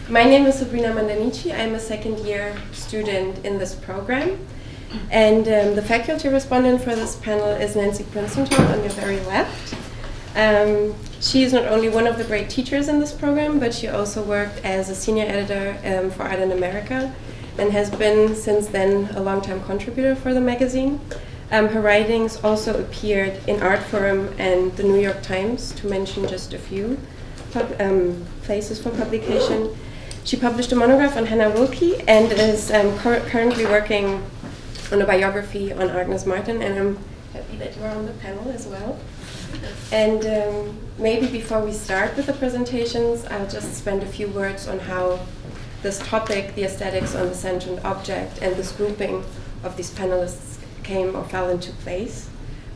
My name is Sabrina Mandanici. I'm a second-year student in this program. And the faculty respondent for this panel is Nancy Princenthal on your very left. She is not only one of the great teachers in this program, but she also worked as a senior editor for Art in America and has been since then a long-time contributor for the magazine. Her writings also appeared in Art Forum and the New York Times, to mention just a few places for publication. She published a monograph on Hannah Wilkie and is currently working on a biography on Agnes Martin, and I'm happy that you're on the panel as well. And maybe before we start with the presentations, I'll just spend a few words on how this topic, the aesthetics on the sentient object, and this grouping of these panelists came or fell into place.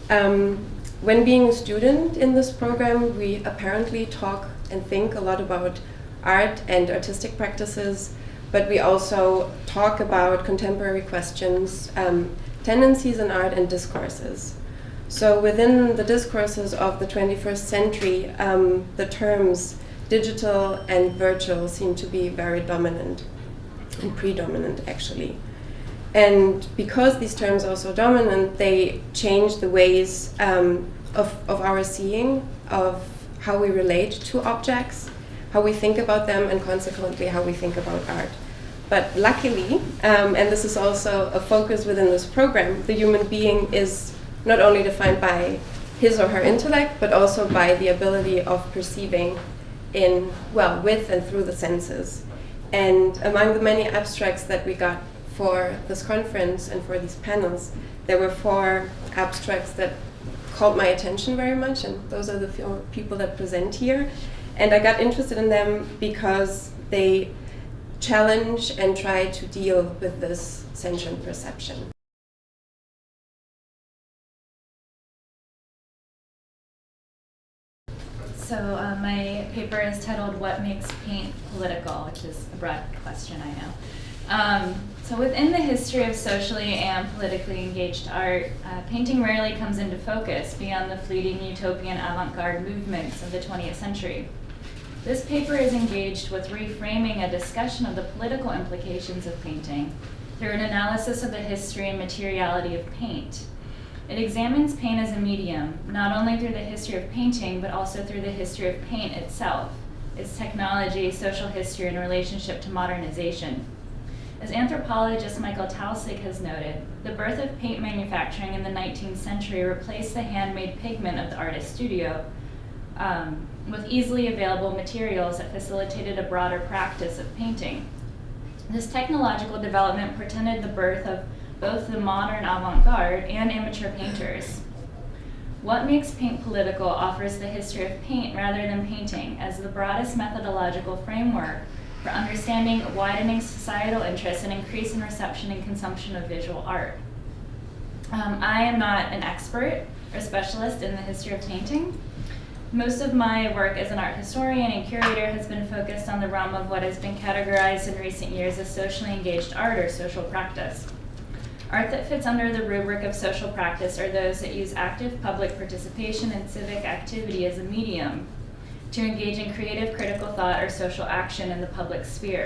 When being a student in this program, we apparently talk and think a lot about art and artistic practices, but we also talk about contemporary questions, tendencies in art, and discourses. So within the discourses of the 21st century, the terms digital and virtual seem to be very dominant and predominant, actually. And because these terms are so dominant, they change the ways of our seeing, of how we relate to objects, how we think about them, and consequently how we think about art. But luckily, and this is also a focus within this program, the human being is not only defined by his or her intellect, but also by the ability of perceiving with and through the senses. And among the many abstracts that we got for this conference and for these panels, there were 4 abstracts that caught my attention very much, and those are the few people that present here. And I got interested in them because they challenge and try to deal with this sentient perception. So my paper is titled "What Makes Paint Political?", which is a broad question, I know. So within the history of socially and politically engaged art, painting rarely comes into focus beyond the fleeting utopian avant-garde movements of the 20th century. This paper is engaged with reframing a discussion of the political implications of painting through an analysis of the history and materiality of paint. It examines paint as a medium, not only through the history of painting, but also through the history of paint itself, its technology, social history, and relationship to modernization. As anthropologist Michael Talsig has noted, the birth of paint manufacturing in the 19th century replaced the handmade pigment of the artist's studio with easily available materials that facilitated a broader practice of painting. This technological development portended the birth of both the modern avant-garde and amateur painters. What Makes Paint Political offers the history of paint rather than painting as the broadest methodological framework for understanding widening societal interests and increase in reception and consumption of visual art. I am not an expert or specialist in the history of painting. Most of my work as an art historian and curator has been focused on the realm of what has been categorized in recent years as socially engaged art or social practice. Art that fits under the rubric of social practice are those that use active public participation and civic activity as a medium to engage in creative critical thought or social action in the public sphere.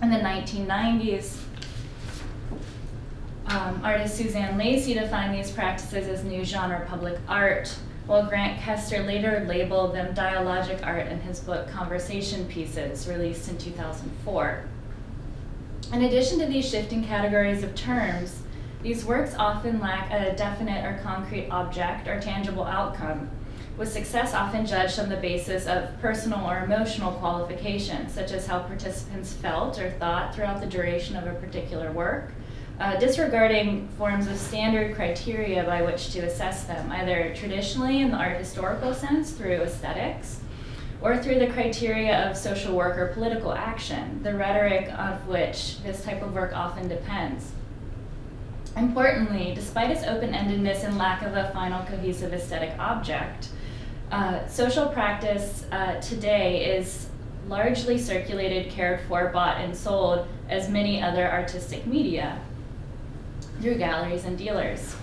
In the 1990s, artist Suzanne Lacey defined these practices as new genre public art, while Grant Kester later labeled them dialogic art in his book Conversation Pieces, released in 2004. In addition to these shifting categories of terms, these works often lack a definite or concrete object or tangible outcome, with success often judged on the basis of personal or emotional qualifications, such as how participants felt or thought throughout the duration of a particular work, disregarding forms of standard criteria by which to assess them, either traditionally in the art historical sense through aesthetics, or through the criteria of social work or political action, the rhetoric of which this type of work often depends. Importantly, despite its open-endedness and lack of a final cohesive aesthetic object, social practice today is largely circulated, cared for, bought, and sold as many other artistic media through galleries and dealers.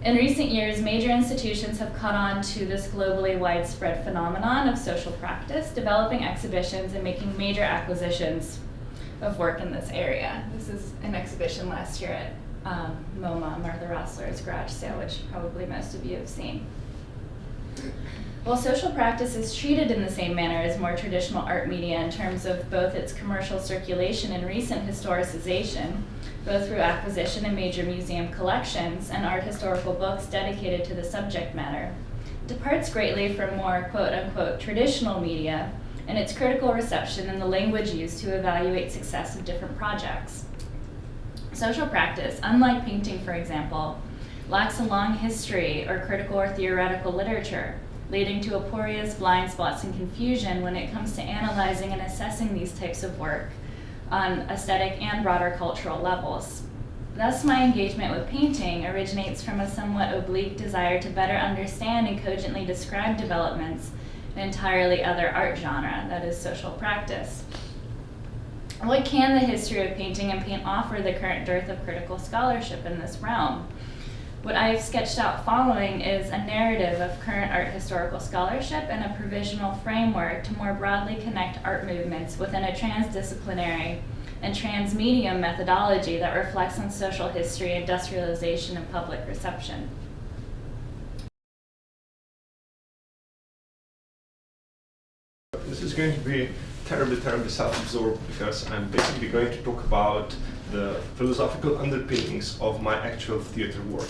In recent years, major institutions have caught on to this globally widespread phenomenon of social practice, developing exhibitions and making major acquisitions of work in this area. This is an exhibition last year at MoMA, Martha Rossler's garage sale, which probably most of you have seen. While social practice is treated in the same manner as more traditional art media in terms of both its commercial circulation and recent historicization, both through acquisition in major museum collections and art historical books dedicated to the subject matter, it departs greatly from more quote-unquote traditional media and its critical reception and the language used to evaluate success of different projects. Social practice, unlike painting, for example, lacks a long history or critical or theoretical literature, leading to aporias, blind spots, and confusion when it comes to analyzing and assessing these types of work on aesthetic and broader cultural levels. Thus, my engagement with painting originates from a somewhat oblique desire to better understand and cogently describe developments in an entirely other art genre, that is social practice. What can the history of painting and paint offer the current dearth of critical scholarship in this realm? What I have sketched out following is a narrative of current art historical scholarship and a provisional framework to more broadly connect art movements within a transdisciplinary and transmedium methodology that reflects on social history, industrialization, and public reception. This is going to be terribly self-absorbed because I'm basically going to talk about the philosophical underpinnings of my actual theater work.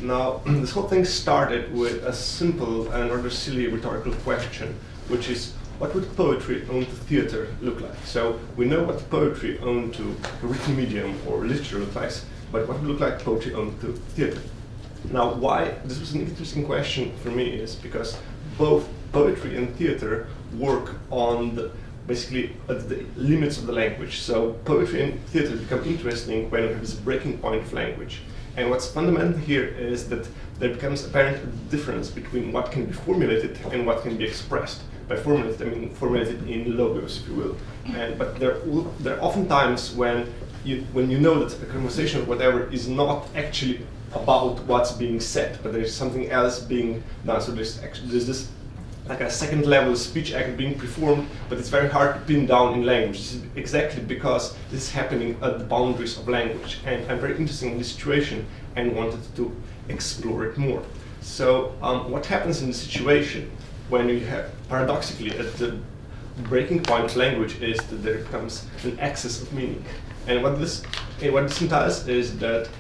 Now, this whole thing started with a simple and rather silly rhetorical question, which is, what would poetry owned to theater look like? So we know what poetry owned to a written medium or literature looks like, but what would look like poetry owned to theater? Now, why this was an interesting question for me is because both poetry and theater work on the basically at the limits of the language. So poetry and theater become interesting when we have this breaking point of language. And what's fundamental here is that there becomes apparent a difference between what can be formulated and what can be expressed. By formulated, I mean formulated in logos, if you will. But there are often times when you know that a conversation or whatever is not actually about what's being said, but there's something else being done. So there's this like a second level speech act being performed, but it's very hard to pin down in language. This is exactly because this is happening at the boundaries of language. And I'm very interested in this situation and wanted to explore it more. So what happens in the situation when you have, paradoxically, at the breaking point of language is that there becomes an excess of meaning. And what this entails is that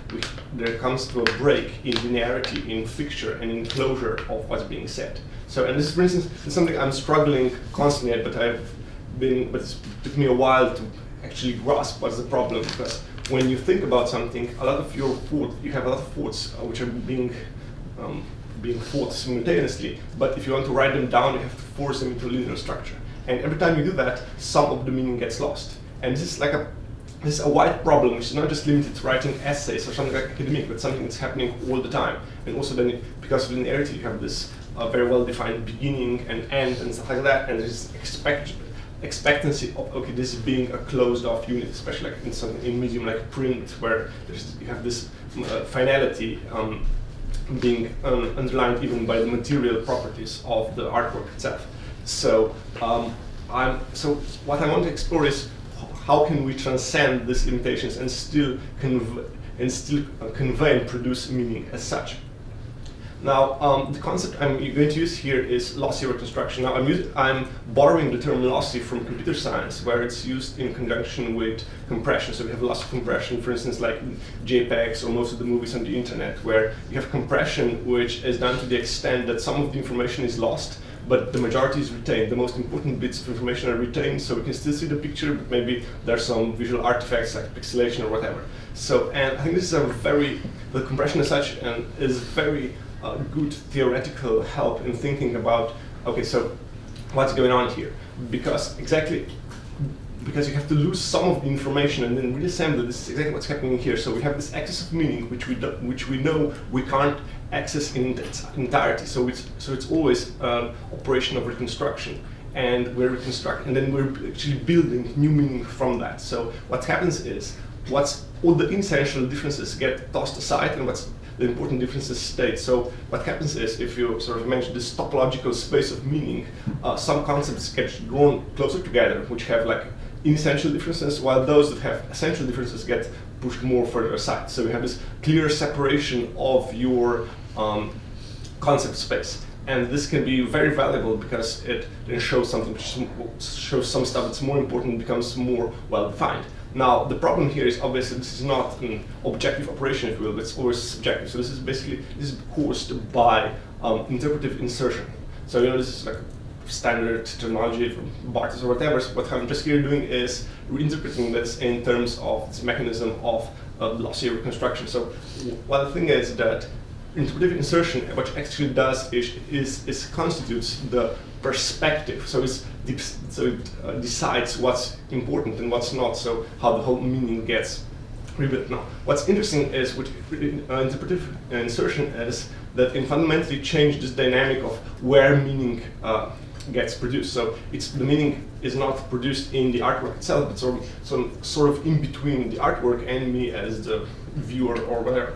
there comes to a break in linearity, in fixture, and in closure of what's being said. So, and this is, for instance, something I'm struggling constantly at, but it took me a while to actually grasp what's the problem, because when you think about something, a lot of your thoughts, you have a lot of thoughts which are being thought simultaneously, but if you want to write them down, you have to force them into a linear structure. And every time you do that, some of the meaning gets lost. And this is a wide problem, which is not just limited to writing essays or something like academic, but something that's happening all the time. And also then, because of linearity, you have this very well-defined beginning and end and stuff like that, and there's expectancy of, okay, this is being a closed-off unit, especially like in medium like print, where you have this finality being underlined even by the material properties of the artwork itself. So, what I want to explore is how can we transcend these limitations and still convey and produce meaning as such. Now, the concept I'm going to use here is lossy reconstruction. Now, I'm borrowing the term lossy from computer science, where it's used in conjunction with compression. So we have loss of compression, for instance, like JPEGs or most of the movies on the internet, where you have compression which is done to the extent that some of the information is lost, but the majority is retained. The most important bits of information are retained, so we can still see the picture, but maybe there's some visual artifacts like pixelation or whatever. So, and I think this is the compression as such is very good theoretical help in thinking about, okay, so what's going on here? Because you have to lose some of the information and then reassemble. This is exactly what's happening here. So we have this excess of meaning which we know we can't access in its entirety. So it's always an operation of reconstruction, and we're reconstructing, and then we're actually building new meaning from that. So what happens is all the essential differences get tossed aside, and the important differences state. So what happens is, if you sort of mention this topological space of meaning, some concepts get drawn closer together, which have like inessential differences, while those that have essential differences get pushed more further aside. So you have this clear separation of your concept space. And this can be very valuable because it then shows something, shows some stuff that's more important, becomes more well defined. Now, the problem here is obviously this is not an objective operation, if you will, it's always subjective. So this is caused by interpretive insertion. So this is like standard terminology from Bartes or whatever. So what I'm just here doing is reinterpreting this in terms of this mechanism of glossy reconstruction. So one thing is that interpretive insertion, what actually does is constitutes the perspective. So it decides what's important and what's not. So how the whole meaning gets rebuilt. Now, what's interesting is with interpretive insertion is that it fundamentally changed this dynamic of where meaning gets produced. So the meaning is not produced in the artwork itself, but sort of in between the artwork and me as the viewer or whatever.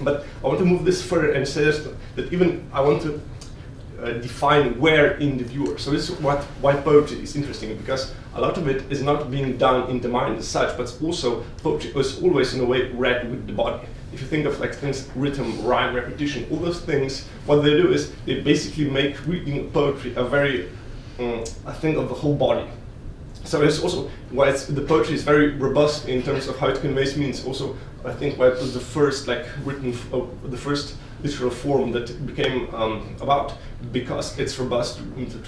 But I want to move this further and say that even I want to define where in the viewer. So this is why poetry is interesting, because a lot of it is not being done in the mind as such, but also poetry is always in a way read with the body. If you think of like things, rhythm, rhyme, repetition, all those things, what they do is they basically make reading poetry a very a thing of the whole body. So it's also why the poetry is very robust in terms of how it conveys meanings. Also, I think why it was the first like written, the first literal form that became about, because it's robust to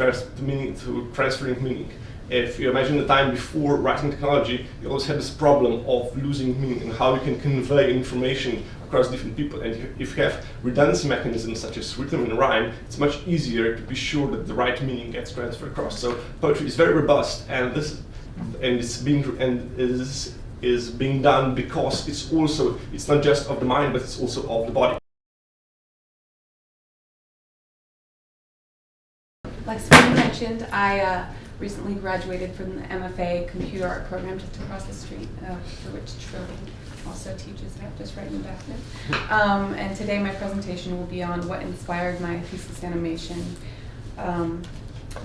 transferring meaning. If you imagine the time before writing technology, you always had this problem of losing meaning and how you can convey information across different people. And if you have redundancy mechanisms such as rhythm and rhyme, it's much easier to be sure that the right meaning gets transferred across. So poetry is very robust, and this is being done because it's not just of the mind, but it's also of the body. Like Sabrina mentioned, I recently graduated from the MFA computer art program just across the street, for which Trilly also teaches, and I've just written back then. And today my presentation will be on what inspired my thesis animation.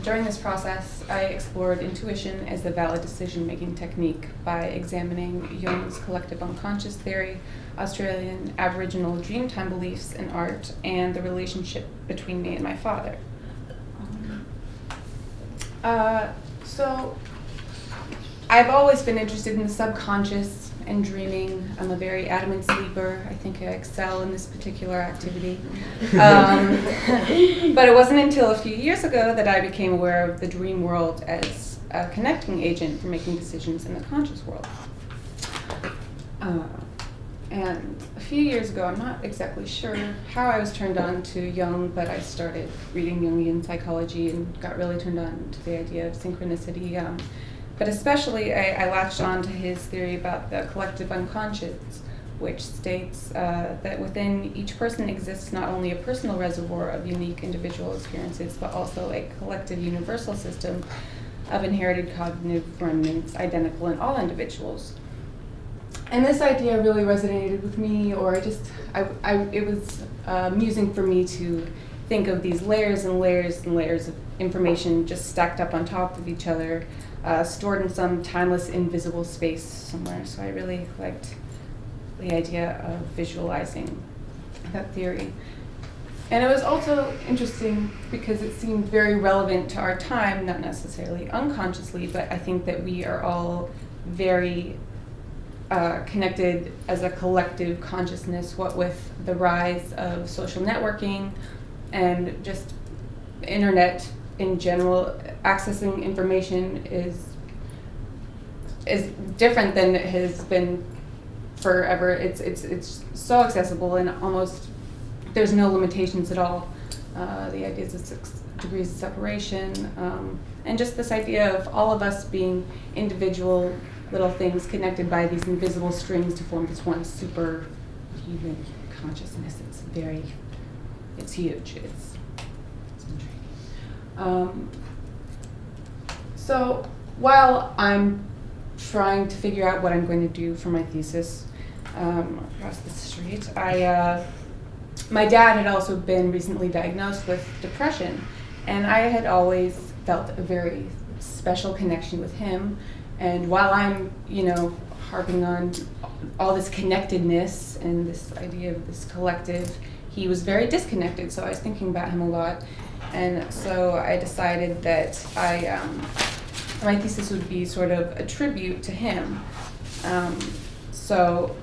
During this process, I explored intuition as a valid decision-making technique by examining Jung's collective unconscious theory, Australian Aboriginal dreamtime beliefs in art, and the relationship between me and my father. So I've always been interested in the subconscious and dreaming. I'm a very adamant sleeper. I think I excel in this particular activity. But it wasn't until a few years ago that I became aware of the dream world as a connecting agent for making decisions in the conscious world. And a few years ago, I'm not exactly sure how I was turned on to Jung, but I started reading Jungian psychology and got really turned on to the idea of synchronicity. But especially, I latched on to his theory about the collective unconscious, which states that within each person exists not only a personal reservoir of unique individual experiences, but also a collective universal system of inherited cognitive remnants identical in all individuals. And this idea really resonated with me, or it was amusing for me to think of these layers and layers and layers of information just stacked up on top of each other, stored in some timeless, invisible space somewhere. So I really liked the idea of visualizing that theory. And it was also interesting because it seemed very relevant to our time, not necessarily unconsciously, but I think that we are all very connected as a collective consciousness, what with the rise of social networking and just internet in general. Accessing information is different than it has been forever. It's so accessible, and almost there's no limitations at all. The ideas of 6 degrees of separation, and just this idea of all of us being individual little things connected by these invisible strings to form this one superhuman consciousness. It's huge. It's intriguing. So while I'm trying to figure out what I'm going to do for my thesis across the street, I my dad had also been recently diagnosed with depression, and I had always felt a very special connection with him. And while I'm, harping on all this connectedness and this idea of this collective, he was very disconnected, so I was thinking about him a lot. And so I decided that my thesis would be sort of a tribute to him. So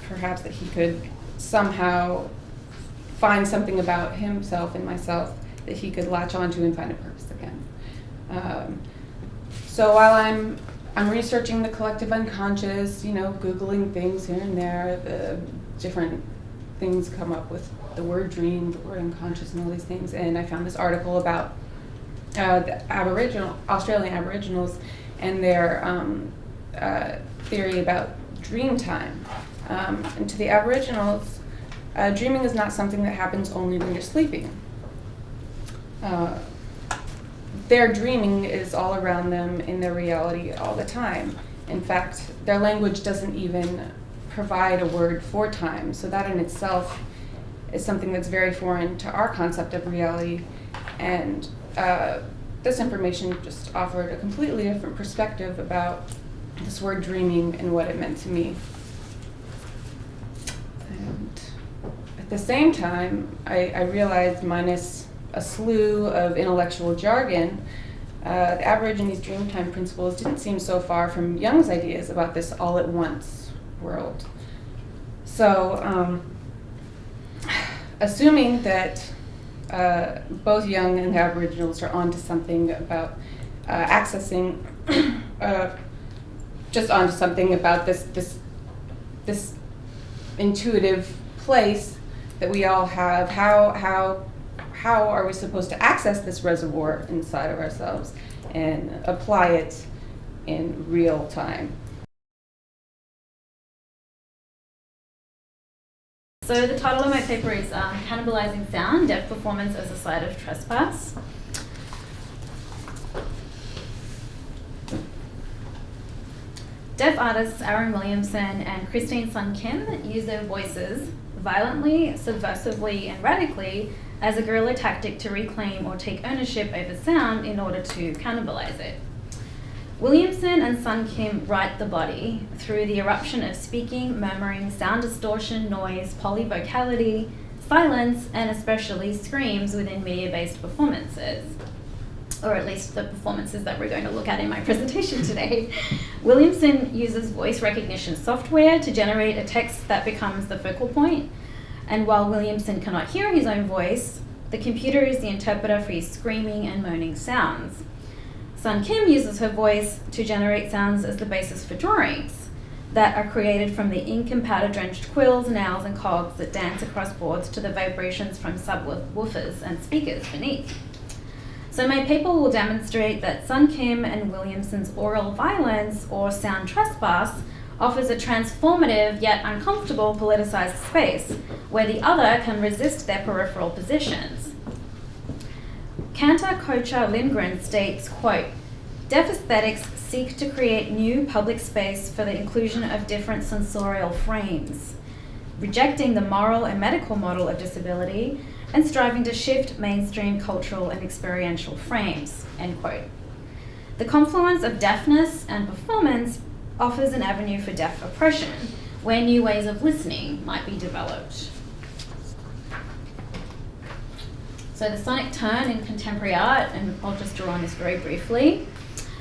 perhaps that he could somehow find something about himself and myself that he could latch onto and find a purpose again. So while I'm researching the collective unconscious, Googling things here and there, different things come up with the word dream, the word unconscious, and all these things. And I found this article about the Australian Aboriginals and their theory about dream time. And to the Aboriginals, dreaming is not something that happens only when you're sleeping. Their dreaming is all around them in their reality all the time. In fact, their language doesn't even provide a word for time, so that in itself is something that's very foreign to our concept of reality. And this information just offered a completely different perspective about this word dreaming and what it meant to me. And at the same time, I realized, minus a slew of intellectual jargon, the Aborigines' Dreamtime principles didn't seem so far from Jung's ideas about this all-at-once world. So, assuming that both Jung and the Aboriginals are onto something about accessing, just onto something about this intuitive place that we all have, how are we supposed to access this reservoir inside of ourselves and apply it in real time? So the title of my paper is Cannibalizing Sound, Deaf Performance as a Site of Trespass. Deaf artists Aaron Williamson and Christine Sun Kim use their voices violently, subversively, and radically as a guerrilla tactic to reclaim or take ownership over sound in order to cannibalize it. Williamson and Sun Kim write the body through the eruption of speaking, murmuring, sound distortion, noise, polyvocality, silence, and especially screams within media-based performances, or at least the performances that we're going to look at in my presentation today. Williamson uses voice recognition software to generate a text that becomes the focal point. And while Williamson cannot hear his own voice, the computer is the interpreter for his screaming and moaning sounds. Sun Kim uses her voice to generate sounds as the basis for drawings that are created from the ink and powder-drenched quills, nails, and cogs that dance across boards to the vibrations from subwoofers and speakers beneath. So my paper will demonstrate that Sun Kim and Williamson's oral violence, or sound trespass, offers a transformative yet uncomfortable politicized space where the other can resist their peripheral positions. Cantor Kocha Lindgren states, quote, "Deaf aesthetics seek to create new public space for the inclusion of different sensorial frames, rejecting the moral and medical model of disability and striving to shift mainstream cultural and experiential frames," end quote. The confluence of deafness and performance offers an avenue for deaf oppression, where new ways of listening might be developed. So the sonic turn in contemporary art, and I'll just draw on this very briefly.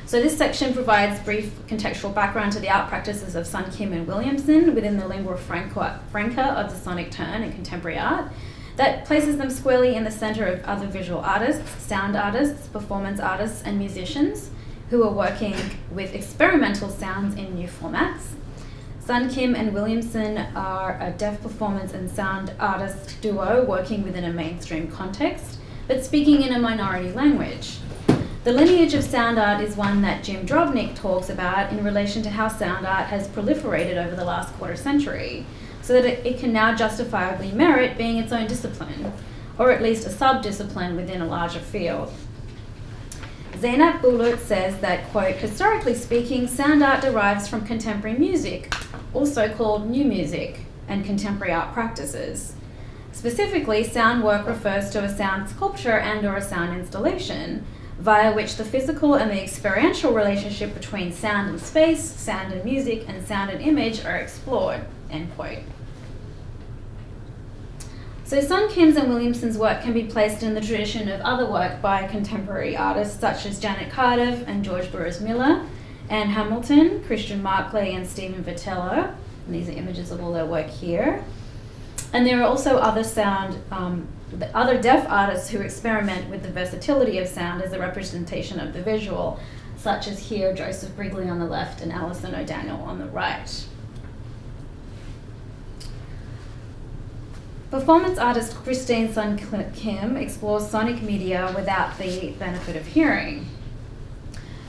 So this section provides brief contextual background to the art practices of Sun Kim and Williamson within the lingua franca of the sonic turn in contemporary art that places them squarely in the center of other visual artists, sound artists, performance artists, and musicians who are working with experimental sounds in new formats. Sun Kim and Williamson are a deaf performance and sound artist duo working within a mainstream context, but speaking in a minority language. The lineage of sound art is one that Jim Drobnik talks about in relation to how sound art has proliferated over the last quarter century, so that it can now justifiably merit being its own discipline, or at least a sub-discipline within a larger field. Zeynep Bulut says that, quote, "Historically speaking, sound art derives from contemporary music, also called new music, and contemporary art practices. Specifically, sound work refers to a sound sculpture and or a sound installation, via which the physical and the experiential relationship between sound and space, sound and music, and sound and image are explored, end quote. So Sun Kim's and Williamson's work can be placed in the tradition of other work by contemporary artists such as Janet Cardiff and George Burroughs Miller, Anne Hamilton, Christian Markley, and Stephen Vitello. And these are images of all their work here. And there are also other other deaf artists who experiment with the versatility of sound as a representation of the visual, such as here Joseph Brigley on the left and Alison O'Daniel on the right. Performance artist Christine Sun Kim explores sonic media without the benefit of hearing.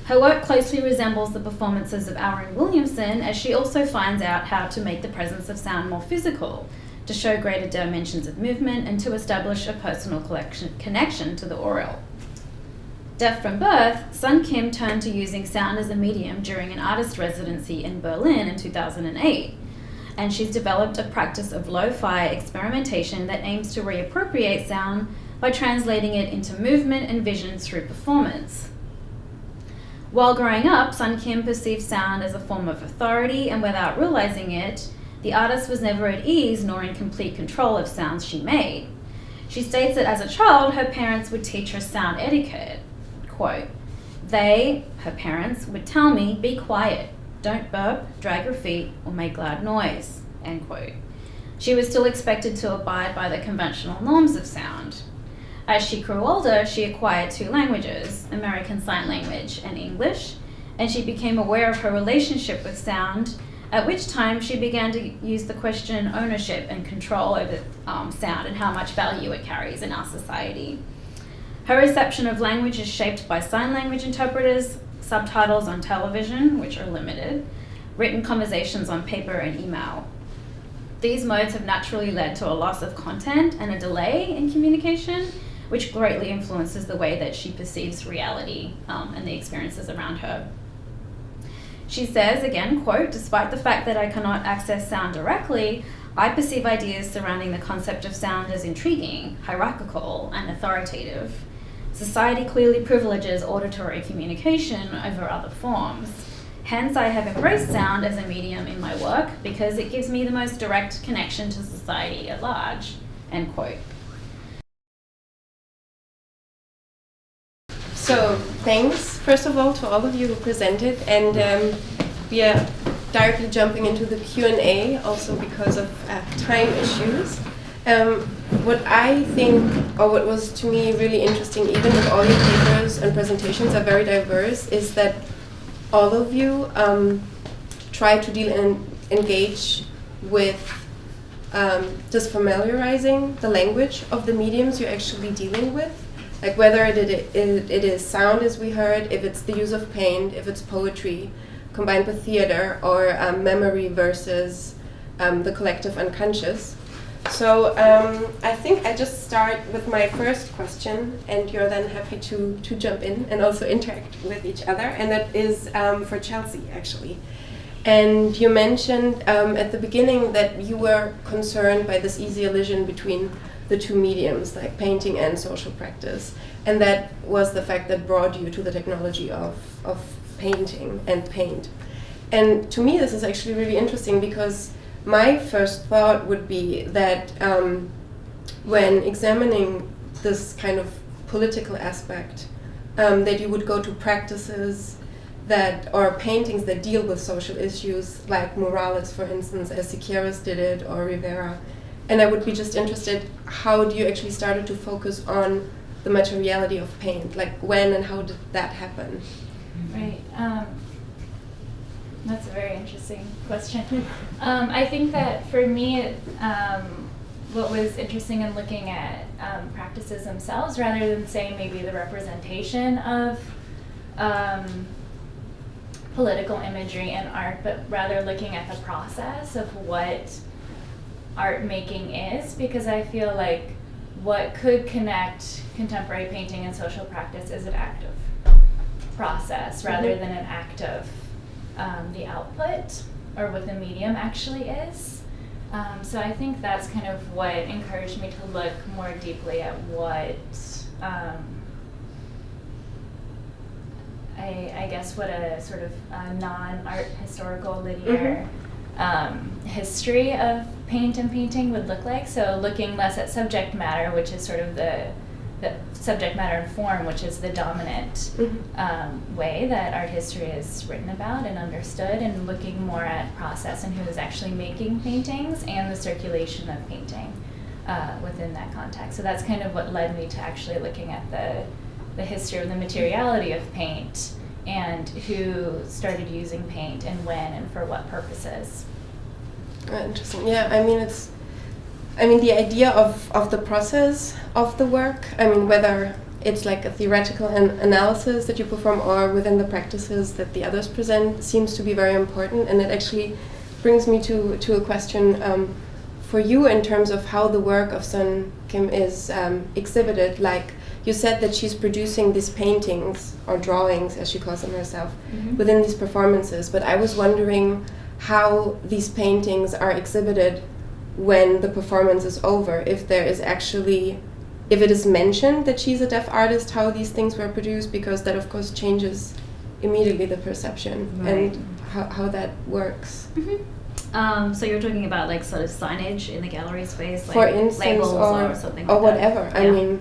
Her work closely resembles the performances of Aaron Williamson, as she also finds out how to make the presence of sound more physical, to show greater dimensions of movement and to establish a personal connection to the aural. Deaf from birth, Sun Kim turned to using sound as a medium during an artist residency in Berlin in 2008, and she's developed a practice of lo-fi experimentation that aims to reappropriate sound by translating it into movement and vision through performance. While growing up, Sun Kim perceived sound as a form of authority, and without realizing it, the artist was never at ease nor in complete control of sounds she made. She states that as a child, her parents would teach her sound etiquette. Quote, "They, her parents, would tell me, be quiet, don't burp, drag your feet, or make loud noise," end quote. She was still expected to abide by the conventional norms of sound. As she grew older, she acquired 2 languages, American Sign Language and English, and she became aware of her relationship with sound, at which time she began to use the question ownership and control over sound and how much value it carries in our society. Her reception of language is shaped by sign language interpreters, subtitles on television, which are limited, written conversations on paper and email. These modes have naturally led to a loss of content and a delay in communication, which greatly influences the way that she perceives reality and the experiences around her. She says, again, quote, "Despite the fact that I cannot access sound directly, I perceive ideas surrounding the concept of sound as intriguing, hierarchical, and authoritative. Society clearly privileges auditory communication over other forms. Hence, I have embraced sound as a medium in my work because it gives me the most direct connection to society at large," end quote. So thanks, first of all, to all of you who presented, and we are directly jumping into the Q&A, also because of time issues. What I think, or what was to me really interesting, even if all your papers and presentations are very diverse, is that all of you try to deal and engage with just familiarizing the language of the mediums you're actually dealing with. Like whether it is sound, as we heard, if it's the use of paint, if it's poetry combined with theater, or memory versus the collective unconscious. So I think I just start with my first question, and you're then happy to jump in and also interact with each other, and that is for Chelsea, actually. And you mentioned at the beginning that you were concerned by this easy elision between the 2 mediums, like painting and social practice. And that was the fact that brought you to the technology of painting and paint. And to me, this is actually really interesting, because my first thought would be that when examining this kind of political aspect, that you would go to practices or paintings that deal with social issues, like murales, for instance, as Siqueiros did it, or Rivera. And I would be just interested, how do you actually started to focus on the materiality of paint? Like when and how did that happen? Right. That's a very interesting question. I think that for me, what was interesting in looking at practices themselves, rather than saying maybe the representation of political imagery in art, but rather looking at the process of what art making is, because I feel like what could connect contemporary painting and social practice is an active process rather than an act of the output or what the medium actually is. So I think that's kind of what encouraged me to look more deeply at what I guess what a sort of non-art historical linear history of paint and painting would look like. So looking less at subject matter, which is sort of the subject matter and form, which is the dominant way that art history is written about and understood, and looking more at process and who is actually making paintings and the circulation of painting within that context. So that's kind of what led me to actually looking at the history of the materiality of paint and who started using paint and when and for what purposes. Interesting. Yeah, I mean, the idea of the process of the work, I mean, whether it's like a theoretical analysis that you perform or within the practices that the others present, seems to be very important. And it actually brings me to a question for you in terms of how the work of Sun Kim is exhibited. Like, you said that she's producing these paintings or drawings, as she calls them herself, within these performances. But I was wondering how these paintings are exhibited when the performance is over, if it is mentioned that she's a deaf artist, how these things were produced, because that of course changes immediately the perception and how that works. So you're talking about like sort of signage in the gallery space, like for instance, labels or something or like whatever. that. I mean,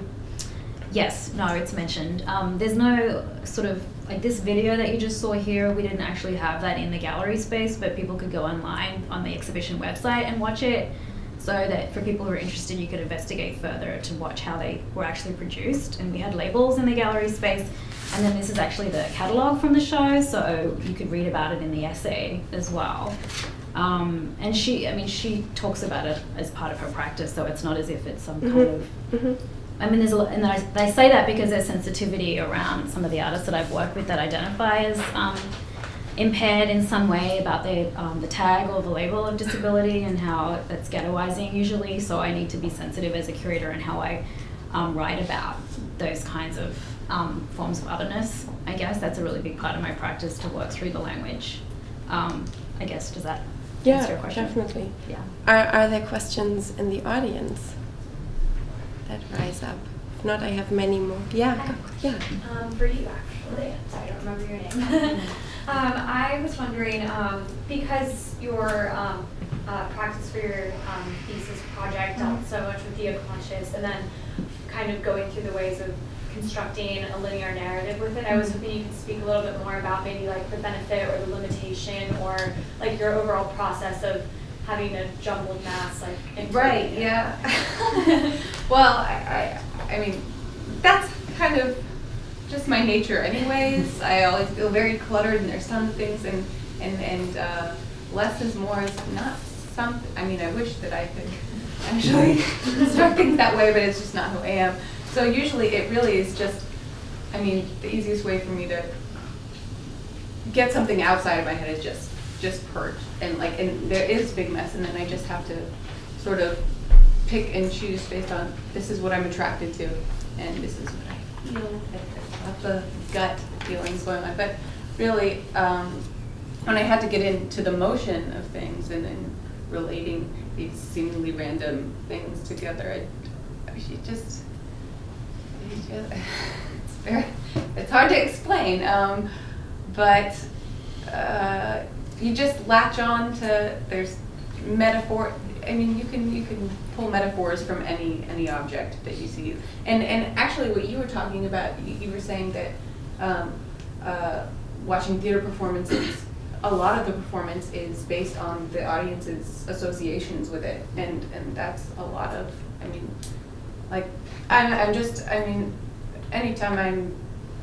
yes, no, it's mentioned. There's no sort of like this video that you just saw here. We didn't actually have that in the gallery space, but people could go online on the exhibition website and watch it. So that for people who are interested, you could investigate further to watch how they were actually produced. And we had labels in the gallery space. And then this is actually the catalogue from the show, so you could read about it in the essay as well. And she talks about it as part of her practice, so it's not as if it's some kind of... I mean, there's a lot, and they say that because there's sensitivity around some of the artists that I've worked with that identify as impaired in some way about the tag or the label of disability and how that's ghettoizing usually. So I need to be sensitive as a curator in how I write about those kinds of forms of otherness. I guess that's a really big part of my practice, to work through the language. I guess, does that answer your question? Definitely. Yeah. Are there questions in the audience that rise up? If not, I have many more. Yeah. For you, actually. Sorry, I don't remember your name. I was wondering, because your practice for your thesis project dealt so much with the unconscious and then kind of going through the ways of constructing a linear narrative with it, I was hoping you could speak a little bit more about maybe like the benefit or the limitation or like your overall process of having a jumbled mass like Right, yeah. Well, I mean, that's kind of just my nature anyways. I always feel very cluttered and there's tons of things and less is more is not something, I mean, I wish that I could actually start things that way, but it's just not who I am. So usually it really is just, I mean, the easiest way for me to get something outside of my head is just purge. And there is a big mess, and then I just have to sort of pick and choose based on, this is what I'm attracted to, and this is what I feel. I have the gut feelings going on. But really, when I had to get into the motion of things and then relating these seemingly random things together, it's hard to explain, but you just latch on to, there's metaphor. I mean, you can pull metaphors from any object that you see. And actually, what you were talking about, you were saying that watching theater performances, a lot of the performance is based on the audience's associations with it, and that's a lot of, I mean, like, I mean, anytime I'm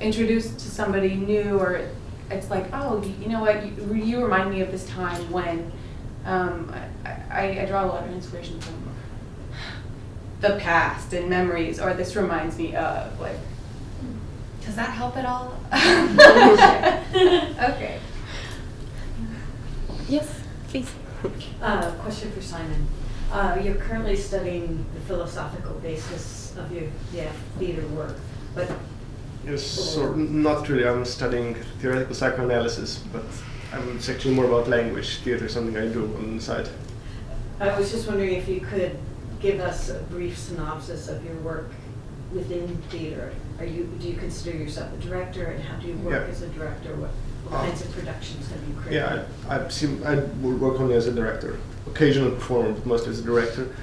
introduced to somebody new, or it's like, oh, you know what, you remind me of this time when, I draw a lot of inspiration from the past and memories, or this reminds me of, like, does that help at all? Okay. Yes, please. Question for Simon. You're currently studying the philosophical basis of your theater work, but... Yes, so not really. I'm studying theoretical psychoanalysis, but it's actually more about language. Theater is something I do on the side. I was just wondering if you could give us a brief synopsis of your work within theater. Do you consider yourself a director, and how do you work as a director? What kinds of productions have you created? I work only as a director, occasional performer, but mostly as a director.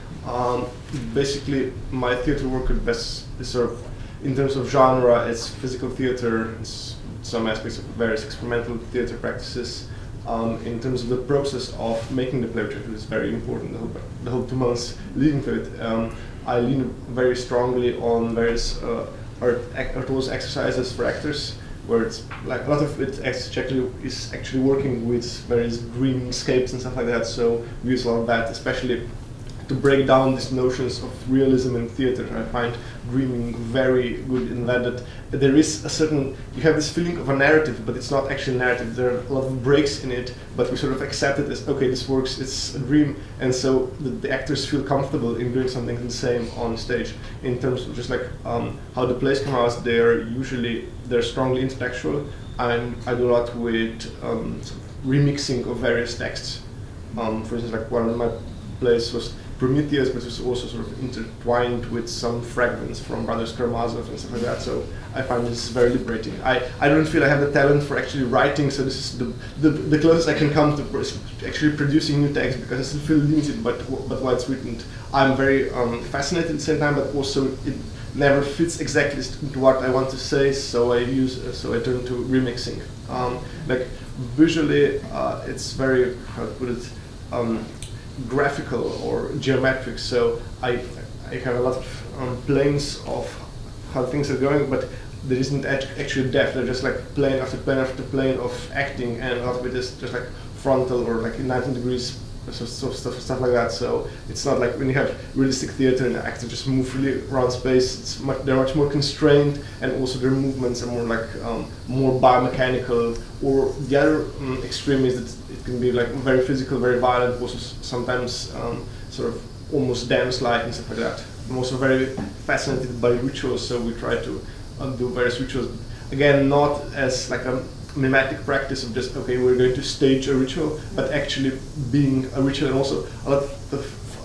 Basically, my theater work is sort of, in terms of genre, it's physical theater, it's some aspects of various experimental theater practices. In terms of the process of making the play, which is very important, the whole 2 months leading to it, I lean very strongly on various artose exercises for actors, where it's like a lot of it is actually working with various dreamscapes and stuff like that. So we use a lot of that, especially to break down these notions of realism in theater. I find dreaming very good in that there is you have this feeling of a narrative, but it's not actually a narrative. There are a lot of breaks in it, but we sort of accept it as, okay, this works, it's a dream, and so the actors feel comfortable in doing something the same on stage. In terms of just like how the plays come out, they're strongly intellectual, and I do a lot with sort of remixing of various texts. For instance, like one of my plays was Prometheus, but was also sort of intertwined with some fragments from Brothers Karamazov and stuff like that. So I find this very liberating. I don't feel I have the talent for actually writing, so this is the closest I can come to actually producing new text, because I still feel limited, but while it's written, I'm very fascinated at the same time, but also it never fits exactly into what I want to say, so I turn to remixing. Like visually, it's very, how to put it, graphical or geometric, so I have a lot of planes of how things are going, but there isn't actually depth. They're just like plane after plane after plane of acting, and a lot of it is just like frontal or like 90 degrees, stuff like that. So it's not like when you have realistic theater and the actors just move really around space. They're much more constrained, and also their movements are more like more biomechanical. Or the other extreme is that it can be like very physical, very violent, also sometimes sort of almost dance-like and stuff like that. I'm also very fascinated by rituals, so we try to do various rituals. Again, not as like a mimetic practice of just, okay, we're going to stage a ritual, but actually being a ritual. And also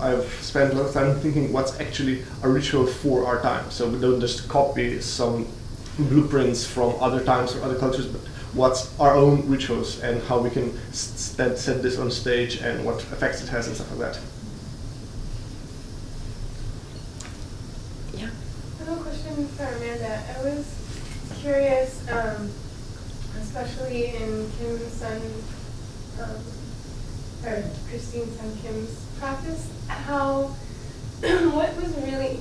I've spent a lot of time thinking what's actually a ritual for our time. So we don't just copy some blueprints from other times or other cultures, but what's our own rituals and how we can set this on stage and what effects it has and stuff like that. Yeah. I have a question for Amanda. I was curious, especially in Christine Sun Kim's practice, what was really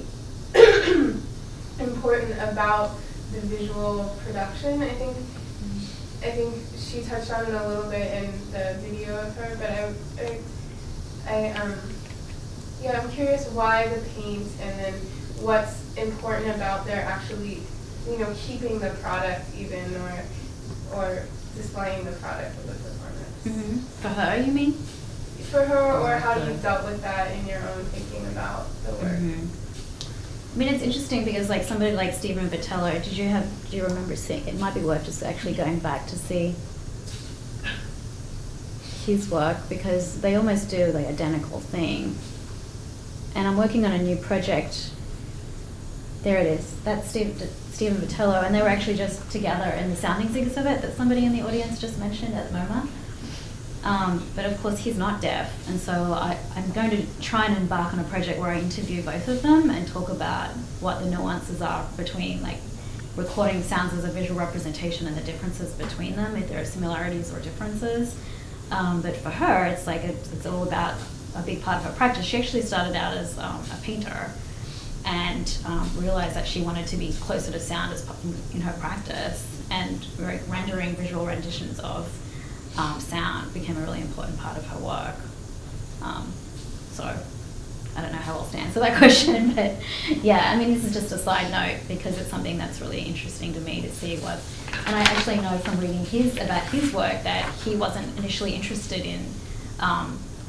important about the visual production. I think she touched on it a little bit in the video of her, but I'm curious why the paint, and then what's important about their actually, keeping the product even, or displaying the product of the performance. Mm-hmm. For her, you mean? For her, or how you've dealt with that in your own thinking about the work. Mm-hmm. I mean, it's interesting because like somebody like Stephen Vitello, do you remember seeing, it might be worth just actually going back to see his work, because they almost do the identical thing. And I'm working on a new project. There it is. That's Stephen Vitello, and they were actually just together in the soundings exhibit that somebody in the audience just mentioned at the moment. But of course he's not deaf, and so I'm going to try and embark on a project where I interview both of them and talk about what the nuances are between like recording sounds as a visual representation and the differences between them, if there are similarities or differences. But for her, it's like it's all about a big part of her practice. She actually started out as a painter, and realized that she wanted to be closer to sound in her practice, and rendering visual renditions of sound became a really important part of her work. So I don't know how else to answer that question, but yeah, I mean, this is just a side note because it's something that's really interesting to me to see what, and I actually know from reading about his work that he wasn't initially interested in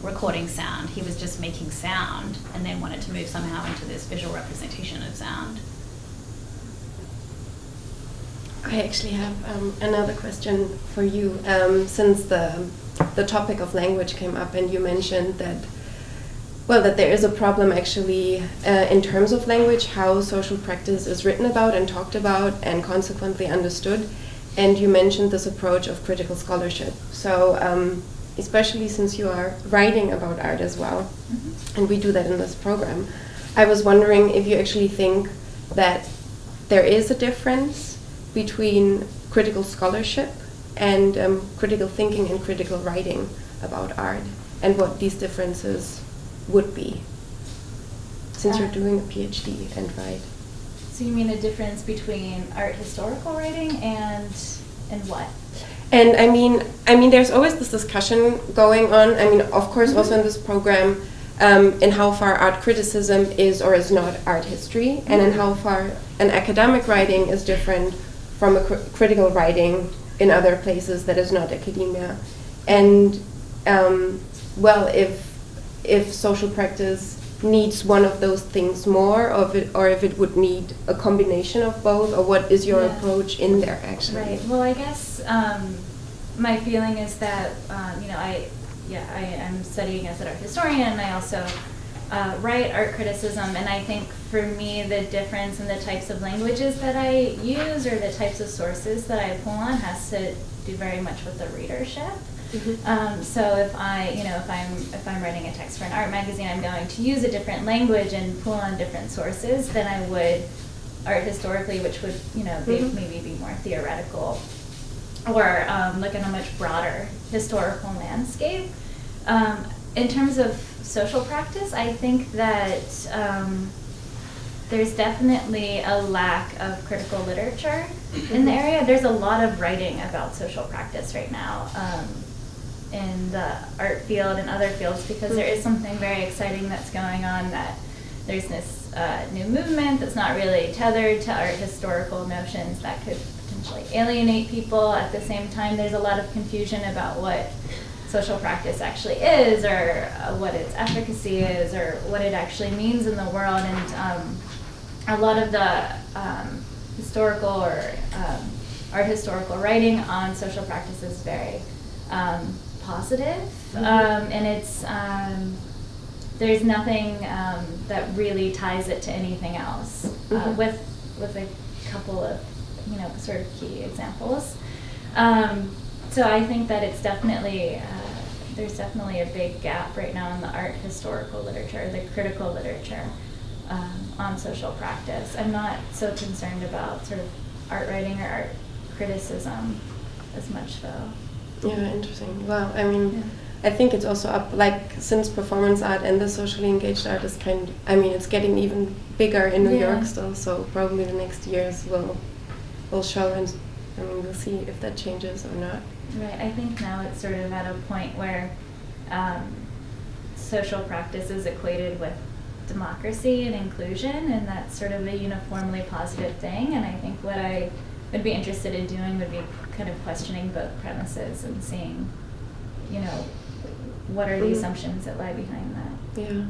recording sound. He was just making sound and then wanted to move somehow into this visual representation of sound. I actually have another question for you. Since the topic of language came up and you mentioned that well, that there is a problem actually in terms of language, how social practice is written about and talked about and consequently understood. And you mentioned this approach of critical scholarship. So especially since you are writing about art as well, and we do that in this program, I was wondering if you actually think that there is a difference between critical scholarship and critical thinking and critical writing about art, and what these differences would be, since you're doing a Ph.D. and right. So you mean a difference between art historical writing and what? And I mean, there's always this discussion going on. I mean, of course, also in this program, in how far art criticism is or is not art history, and in how far an academic writing is different from a critical writing in other places that is not academia. And well, if social practice needs one of those things more, or if it would need a combination of both, or what is your approach in there actually? Right. Well, I guess my feeling is that I'm studying as an art historian, and I also write art criticism, and I think for me the difference in the types of languages that I use or the types of sources that I pull on has to do very much with the readership. So if I'm writing a text for an art magazine, I'm going to use a different language and pull on different sources than I would art historically, which would maybe be more theoretical, or look at a much broader historical landscape. In terms of social practice, I think that there's definitely a lack of critical literature in the area. There's a lot of writing about social practice right now. In the art field and other fields, because there is something very exciting that's going on, that there's this new movement that's not really tethered to art historical notions that could potentially alienate people. At the same time, there's a lot of confusion about what social practice actually is, or what its efficacy is, or what it actually means in the world. And a lot of the historical or art historical writing on social practice is very positive, and it's there's nothing that really ties it to anything else, with a couple of sort of key examples. So I think that it's definitely there's definitely a big gap right now in the art historical literature, the critical literature on social practice. I'm not so concerned about sort of art writing or art criticism as much, though. Yeah, interesting. Wow. I mean, I think it's also up, like, since performance art and the socially engaged art is it's getting even bigger in New York still, so probably the next years will show, and we'll see if that changes or not. Right. I think now it's sort of at a point where social practice is equated with democracy and inclusion, and that's sort of a uniformly positive thing. And I think what I would be interested in doing would be kind of questioning both premises and seeing, what are the assumptions that lie behind that. Yeah.